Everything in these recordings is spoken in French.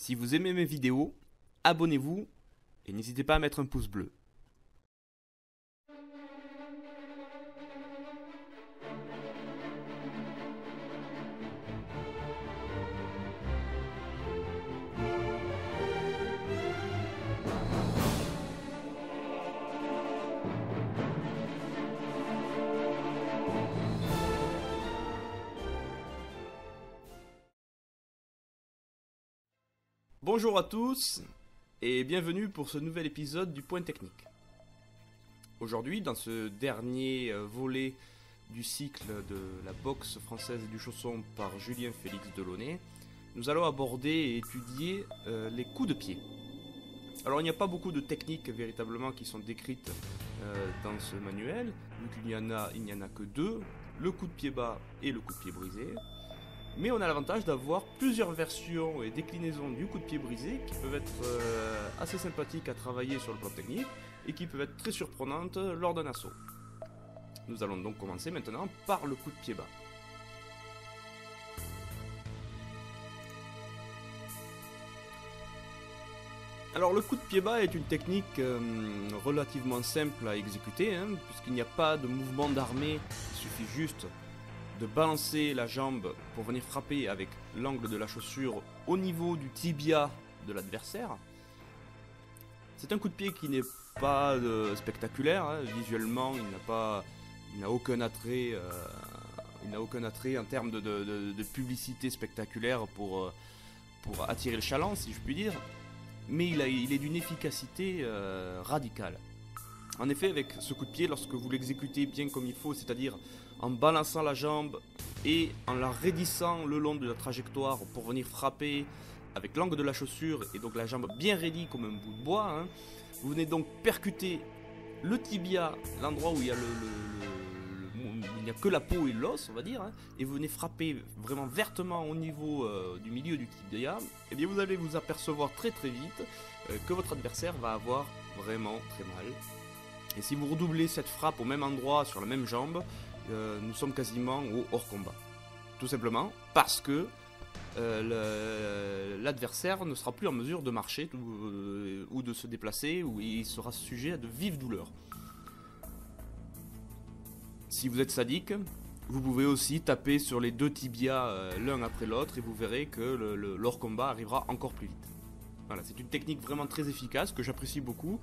Si vous aimez mes vidéos, abonnez-vous et n'hésitez pas à mettre un pouce bleu. Bonjour à tous et bienvenue pour ce nouvel épisode du Point Technique. Aujourd'hui, dans ce dernier volet du cycle de la boxe française et du chausson par Julien Félix Delaunay, nous allons aborder et étudier les coups de pied. Alors il n'y a pas beaucoup de techniques véritablement qui sont décrites dans ce manuel, vu qu'il n'y en a que deux, le coup de pied bas et le coup de pied brisé. Mais on a l'avantage d'avoir plusieurs versions et déclinaisons du coup de pied brisé qui peuvent être assez sympathiques à travailler sur le plan technique et qui peuvent être très surprenantes lors d'un assaut. Nous allons donc commencer maintenant par le coup de pied bas. Alors le coup de pied bas est une technique relativement simple à exécuter, puisqu'il n'y a pas de mouvement d'armée, il suffit juste de balancer la jambe pour venir frapper avec l'angle de la chaussure au niveau du tibia de l'adversaire. C'est un coup de pied qui n'est pas spectaculaire, visuellement il n'a aucun attrait, en termes de publicité spectaculaire pour attirer le chaland, si je puis dire, mais il est d'une efficacité radicale. En effet, avec ce coup de pied, lorsque vous l'exécutez bien comme il faut, c'est-à-dire en balançant la jambe et en la raidissant le long de la trajectoire pour venir frapper avec l'angle de la chaussure et donc la jambe bien raidie comme un bout de bois, vous venez donc percuter le tibia, l'endroit où il y a il n'y a que la peau et l'os, on va dire, et vous venez frapper vraiment vertement au niveau du milieu du tibia, et bien vous allez vous apercevoir très très vite que votre adversaire va avoir vraiment très mal. Et si vous redoublez cette frappe au même endroit, sur la même jambe, nous sommes quasiment au hors combat. Tout simplement parce que l'adversaire ne sera plus en mesure de marcher ou de se déplacer, ou il sera sujet à de vives douleurs. Si vous êtes sadique, vous pouvez aussi taper sur les deux tibias l'un après l'autre et vous verrez que le hors combat arrivera encore plus vite. Voilà, c'est une technique vraiment très efficace que j'apprécie beaucoup,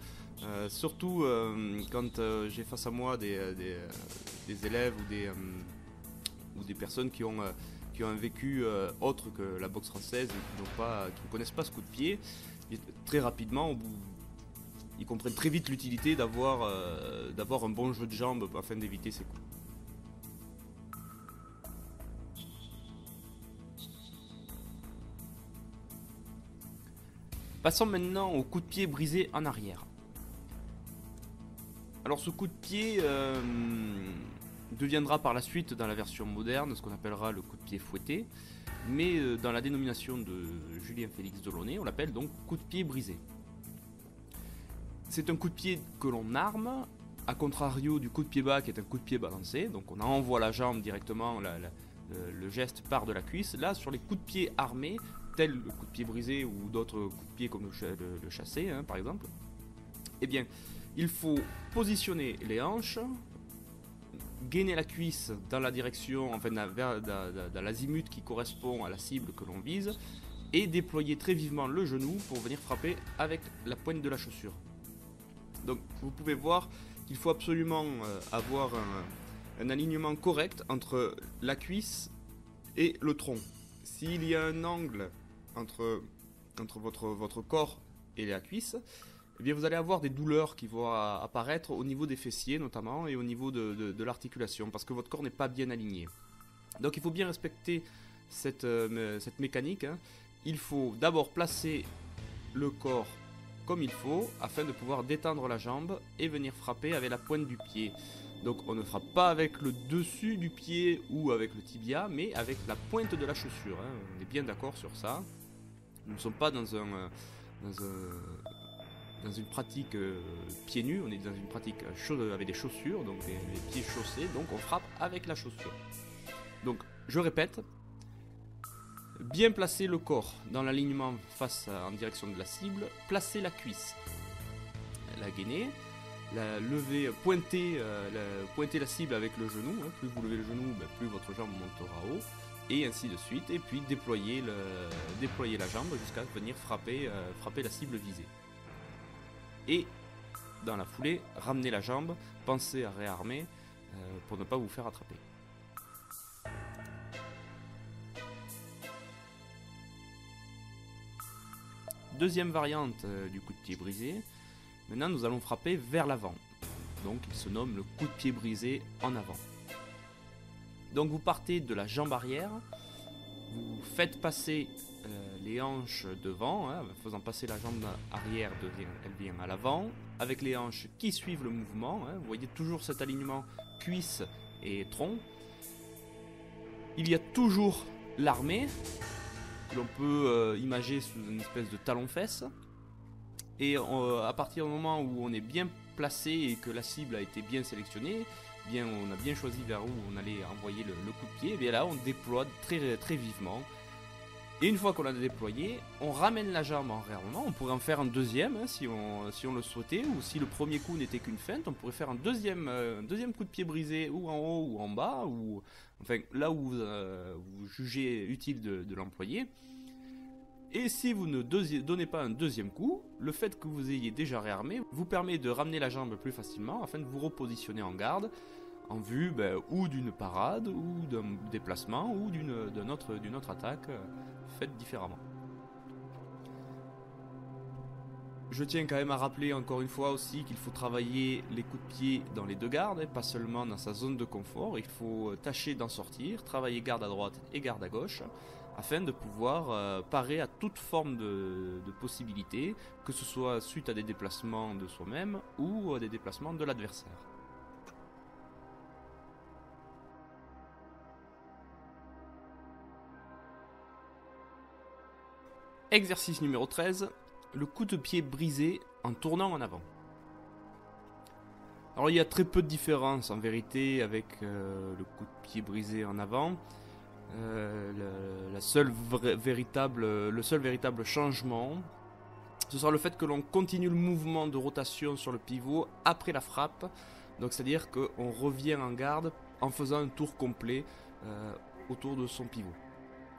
surtout quand j'ai face à moi des élèves ou des personnes qui ont un vécu autre que la boxe française et qui ne connaissent pas ce coup de pied. Et très rapidement, ils comprennent très vite l'utilité d'avoir un bon jeu de jambes afin d'éviter ces coups. Passons maintenant au coup de pied brisé en arrière. Alors ce coup de pied deviendra par la suite dans la version moderne ce qu'on appellera le coup de pied fouetté, mais dans la dénomination de Julien Félix Delaunay, on l'appelle donc coup de pied brisé. C'est un coup de pied que l'on arme, à contrario du coup de pied bas qui est un coup de pied balancé, donc on envoie la jambe directement, le geste part de la cuisse. Là, sur les coups de pied armés, tel le coup de pied brisé ou d'autres coups de pied comme le chassé par exemple, eh bien il faut positionner les hanches, gainer la cuisse dans la direction, enfin dans l'azimut qui correspond à la cible que l'on vise, et déployer très vivement le genou pour venir frapper avec la pointe de la chaussure. Donc vous pouvez voir qu'il faut absolument avoir un alignement correct entre la cuisse et le tronc. S'il y a un angle entre votre corps et la cuisse, eh bien vous allez avoir des douleurs qui vont apparaître au niveau des fessiers notamment et au niveau de l'articulation parce que votre corps n'est pas bien aligné. Donc il faut bien respecter cette mécanique. Il faut d'abord placer le corps comme il faut afin de pouvoir détendre la jambe et venir frapper avec la pointe du pied. Donc on ne frappe pas avec le dessus du pied ou avec le tibia, mais avec la pointe de la chaussure. On est bien d'accord sur ça. Nous ne sommes pas dans une pratique pieds nus, on est dans une pratique avec des chaussures, donc les pieds chaussés, donc on frappe avec la chaussure. Donc je répète, Bien placer le corps dans l'alignement face en direction de la cible, placer la cuisse, la gainer, la lever, pointer la cible avec le genou, hein. Plus vous levez le genou, plus votre jambe montera haut, et ainsi de suite, et puis déployer la jambe jusqu'à venir frapper la cible visée. Et dans la foulée, ramener la jambe, pensez à réarmer pour ne pas vous faire attraper. Deuxième variante du coup de pied brisé. Maintenant, nous allons frapper vers l'avant. Donc, il se nomme le coup de pied brisé en avant. Donc, vous partez de la jambe arrière, vous faites passer les hanches devant, hein, en faisant passer la jambe arrière, elle vient à l'avant, avec les hanches qui suivent le mouvement. Hein, vous voyez toujours cet alignement cuisse et tronc. Il y a toujours l'armée, que l'on peut imager sous une espèce de talon-fesse. Et à partir du moment où on est bien placé et que la cible a été bien sélectionnée, on a bien choisi vers où on allait envoyer le coup de pied, et bien là on déploie très, très vivement. Et une fois qu'on l'a déployé, on ramène la jambe en réarmement. On pourrait en faire un deuxième hein, si on le souhaitait, ou si le premier coup n'était qu'une feinte, on pourrait faire un deuxième coup de pied brisé ou en haut ou en bas, ou enfin là où vous jugez utile de l'employer. Et si vous ne donnez pas un deuxième coup, le fait que vous ayez déjà réarmé vous permet de ramener la jambe plus facilement afin de vous repositionner en garde en vue ou d'une parade ou d'un déplacement ou d'une autre attaque faite différemment. Je tiens quand même à rappeler encore une fois aussi qu'il faut travailler les coups de pied dans les deux gardes, et pas seulement dans sa zone de confort. Il faut tâcher d'en sortir, travailler garde à droite et garde à gauche, afin de pouvoir parer à toute forme de possibilités, que ce soit suite à des déplacements de soi-même ou à des déplacements de l'adversaire. Exercice numéro 13, le coup de pied brisé en tournant en avant. Alors il y a très peu de différence en vérité avec le coup de pied brisé en avant. Le seul véritable changement, ce sera le fait que l'on continue le mouvement de rotation sur le pivot après la frappe. Donc c'est-à-dire qu'on revient en garde en faisant un tour complet autour de son pivot.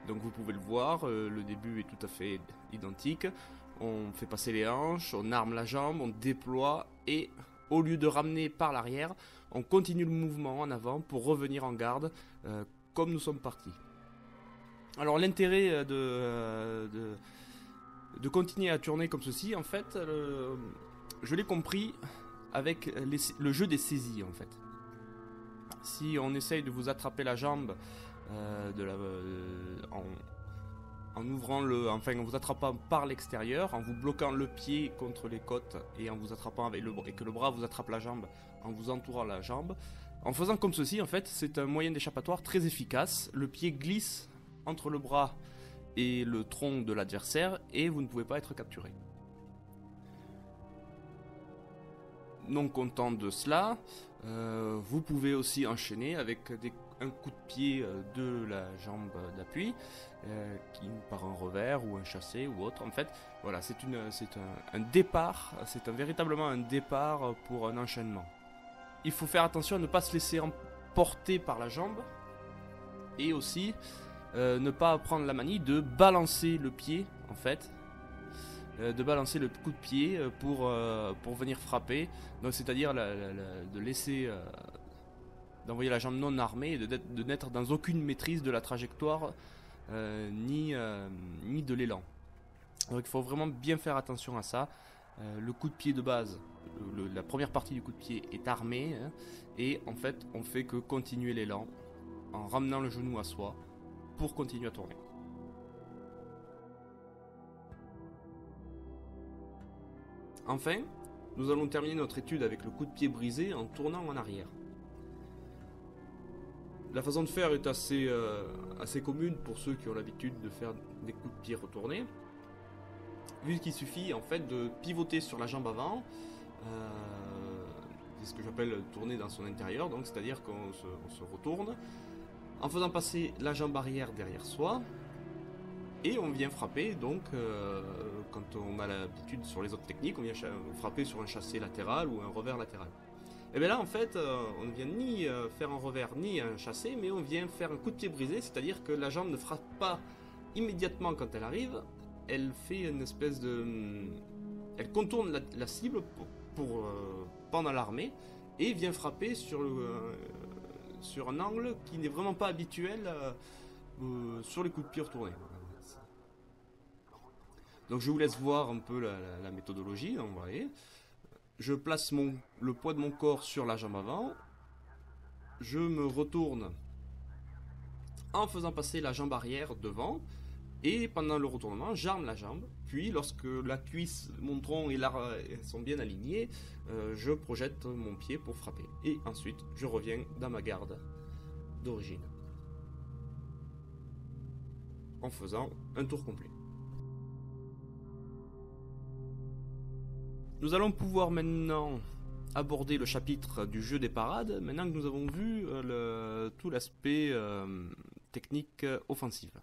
Donc vous pouvez le voir, le début est tout à fait identique. On fait passer les hanches, on arme la jambe, on déploie et au lieu de ramener par l'arrière, on continue le mouvement en avant pour revenir en garde comme nous sommes partis. Alors l'intérêt de continuer à tourner comme ceci, en fait, je l'ai compris avec le jeu des saisies en fait. Si on essaye de vous attraper la jambe en ouvrant en vous attrapant par l'extérieur, en vous bloquant le pied contre les côtes et en vous attrapant avec et que le bras vous attrape la jambe en vous entourant la jambe. En faisant comme ceci, en fait, c'est un moyen d'échappatoire très efficace. Le pied glisse entre le bras et le tronc de l'adversaire et vous ne pouvez pas être capturé. Non content de cela, vous pouvez aussi enchaîner avec un coup de pied de la jambe d'appui par un revers ou un chassé ou autre. En fait, voilà, c'est un départ, véritablement un départ pour un enchaînement. Il faut faire attention à ne pas se laisser emporter par la jambe et aussi ne pas prendre la manie de balancer le pied en fait. De balancer le coup de pied pour venir frapper, donc c'est-à-dire de laisser d'envoyer la jambe non armée et de n'être dans aucune maîtrise de la trajectoire ni de l'élan. Donc il faut vraiment bien faire attention à ça. Le coup de pied de base, la première partie du coup de pied est armée hein, et en fait on fait que continuer l'élan en ramenant le genou à soi pour continuer à tourner. Enfin, nous allons terminer notre étude avec le coup de pied brisé en tournant en arrière. La façon de faire est assez commune pour ceux qui ont l'habitude de faire des coups de pied retournés. Vu qu'il suffit en fait de pivoter sur la jambe avant, c'est ce que j'appelle tourner dans son intérieur, donc c'est-à-dire qu'on se retourne en faisant passer la jambe arrière derrière soi. Et on vient frapper, donc, quand on a l'habitude sur les autres techniques, on vient frapper sur un chassé latéral ou un revers latéral. Et bien là, en fait, on ne vient ni faire un revers ni un chassé, mais on vient faire un coup de pied brisé, c'est-à-dire que la jambe ne frappe pas immédiatement quand elle arrive, elle fait une espèce de... Elle contourne la cible pendant l'armée, et vient frapper sur un angle qui n'est vraiment pas habituel sur les coups de pied retournés. Donc je vous laisse voir un peu la méthodologie, donc, vous voyez. Je place le poids de mon corps sur la jambe avant, je me retourne en faisant passer la jambe arrière devant, et pendant le retournement, j'arme la jambe, puis lorsque la cuisse, mon tronc et l'arrière sont bien alignés, je projette mon pied pour frapper. Et ensuite, je reviens dans ma garde d'origine, en faisant un tour complet. Nous allons pouvoir maintenant aborder le chapitre du jeu des parades, maintenant que nous avons vu tout l'aspect technique offensive.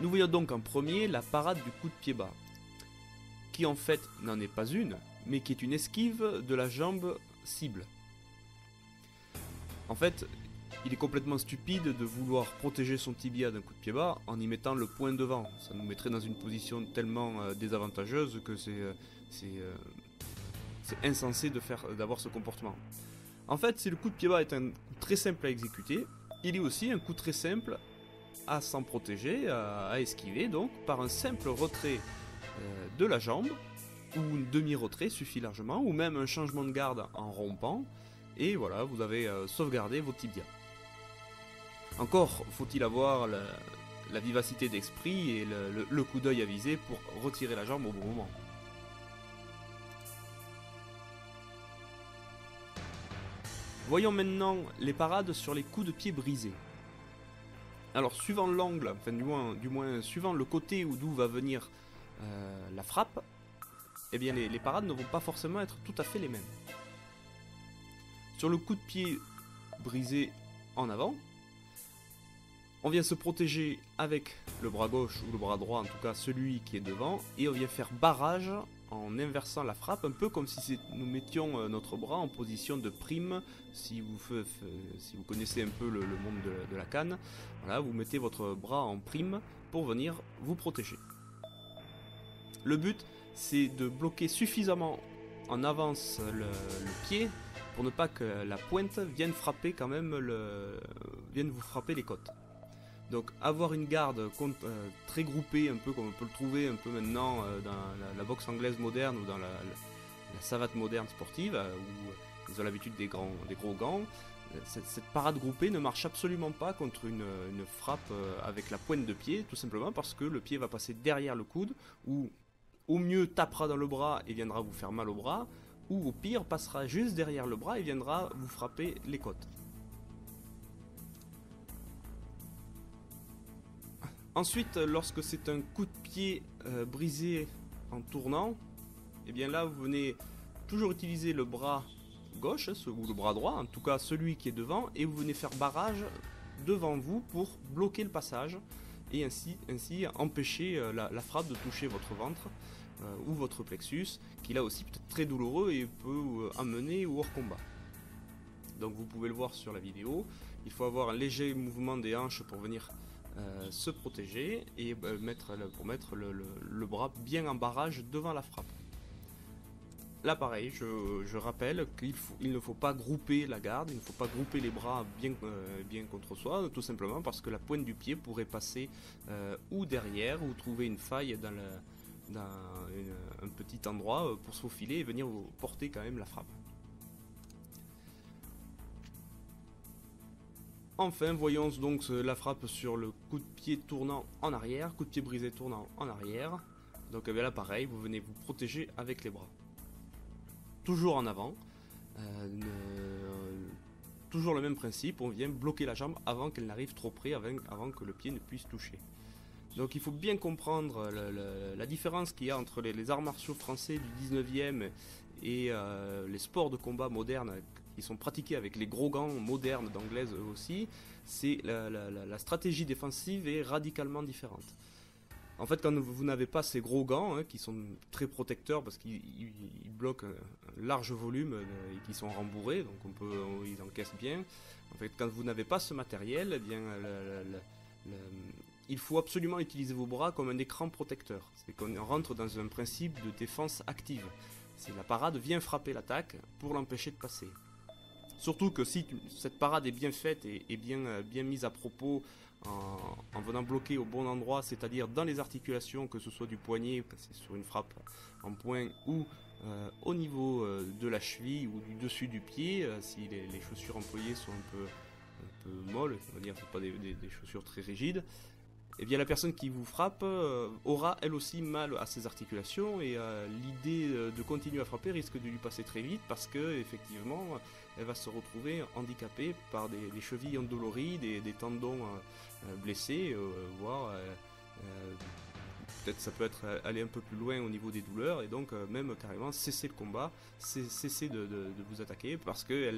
Nous voyons donc en premier la parade du coup de pied bas, qui en fait n'en est pas une, mais qui est une esquive de la jambe cible. En fait, il est complètement stupide de vouloir protéger son tibia d'un coup de pied bas en y mettant le poing devant. Ça nous mettrait dans une position tellement désavantageuse que c'est insensé d'avoir ce comportement. En fait, si le coup de pied bas est un coup très simple à exécuter, il est aussi un coup très simple à s'en protéger, à esquiver, donc par un simple retrait de la jambe, ou un demi-retrait suffit largement, ou même un changement de garde en rompant, et voilà, vous avez sauvegardé vos tibias. Encore faut-il avoir la vivacité d'esprit et le coup d'œil avisé pour retirer la jambe au bon moment. Voyons maintenant les parades sur les coups de pied brisés. Alors suivant l'angle, enfin du moins suivant le côté d'où va venir la frappe, eh bien les parades ne vont pas forcément être tout à fait les mêmes. Sur le coup de pied brisé en avant, on vient se protéger avec le bras gauche ou le bras droit, en tout cas celui qui est devant, et on vient faire barrage en inversant la frappe, un peu comme si nous mettions notre bras en position de prime. Si vous connaissez un peu le monde de la canne, voilà, vous mettez votre bras en prime pour venir vous protéger. Le but, c'est de bloquer suffisamment en avance le pied pour ne pas que la pointe vienne frapper quand même vienne vous frapper les côtes. Donc avoir une garde très groupée, un peu comme on peut le trouver un peu maintenant dans la boxe anglaise moderne ou dans la savate moderne sportive, où ils ont l'habitude des gros gants, cette parade groupée ne marche absolument pas contre une frappe avec la pointe de pied, tout simplement parce que le pied va passer derrière le coude, ou au mieux tapera dans le bras et viendra vous faire mal au bras, ou au pire passera juste derrière le bras et viendra vous frapper les côtes. Ensuite, lorsque c'est un coup de pied brisé en tournant, et bien là vous venez toujours utiliser le bras gauche ou le bras droit, en tout cas celui qui est devant, et vous venez faire barrage devant vous pour bloquer le passage et ainsi empêcher la frappe de toucher votre ventre ou votre plexus, qui là aussi peut être très douloureux et peut amener au hors combat. Donc vous pouvez le voir sur la vidéo, il faut avoir un léger mouvement des hanches pour venir se protéger et mettre le bras bien en barrage devant la frappe. Là pareil, je rappelle qu'il ne faut pas grouper la garde, il ne faut pas grouper les bras bien contre soi, tout simplement parce que la pointe du pied pourrait passer ou derrière, ou trouver une faille dans un petit endroit pour se faufiler et venir vous porter quand même la frappe. Enfin, voyons donc la frappe sur le coup de pied tournant en arrière, coup de pied brisé tournant en arrière. Donc là pareil, vous venez vous protéger avec les bras. Toujours en avant, toujours le même principe, on vient bloquer la jambe avant qu'elle n'arrive trop près, avant que le pied ne puisse toucher. Donc il faut bien comprendre la différence qu'il y a entre les arts martiaux français du 19e et les sports de combat modernes qui sont pratiqués avec les gros gants modernes d'anglaise eux aussi, c'est la stratégie défensive est radicalement différente. En fait, quand vous n'avez pas ces gros gants, qui sont très protecteurs parce qu'ils bloquent un large volume et qui sont rembourrés, donc ils encaissent bien. En fait, quand vous n'avez pas ce matériel, eh bien, il faut absolument utiliser vos bras comme un écran protecteur. C'est qu'on rentre dans un principe de défense active. C'est la parade vient frapper l'attaque pour l'empêcher de passer. Surtout que si cette parade est bien faite et bien mise à propos en venant bloquer au bon endroit, c'est-à-dire dans les articulations, que ce soit du poignet, c'est sur une frappe en poing, ou au niveau de la cheville ou du dessus du pied, si les chaussures employées sont un peu molles, on va dire, c'est pas des chaussures très rigides, et bien la personne qui vous frappe aura elle aussi mal à ses articulations et l'idée de continuer à frapper risque de lui passer très vite parce que effectivement elle va se retrouver handicapée par des chevilles endolories, des tendons blessés, voire peut-être ça peut être aller un peu plus loin au niveau des douleurs et donc même carrément cesser le combat, cesser de vous attaquer parce que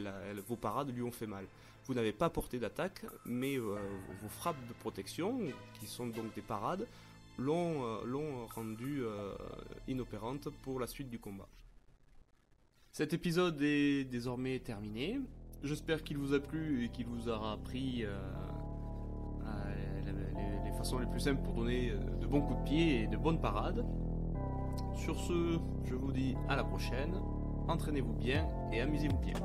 vos parades lui ont fait mal. Vous n'avez pas porté d'attaque, mais vos frappes de protection, qui sont donc des parades, l'ont rendue inopérante pour la suite du combat. Cet épisode est désormais terminé. J'espère qu'il vous a plu et qu'il vous aura appris les façons les plus simples pour donner de bons coups de pied et de bonnes parades. Sur ce, je vous dis à la prochaine. Entraînez-vous bien et amusez-vous bien.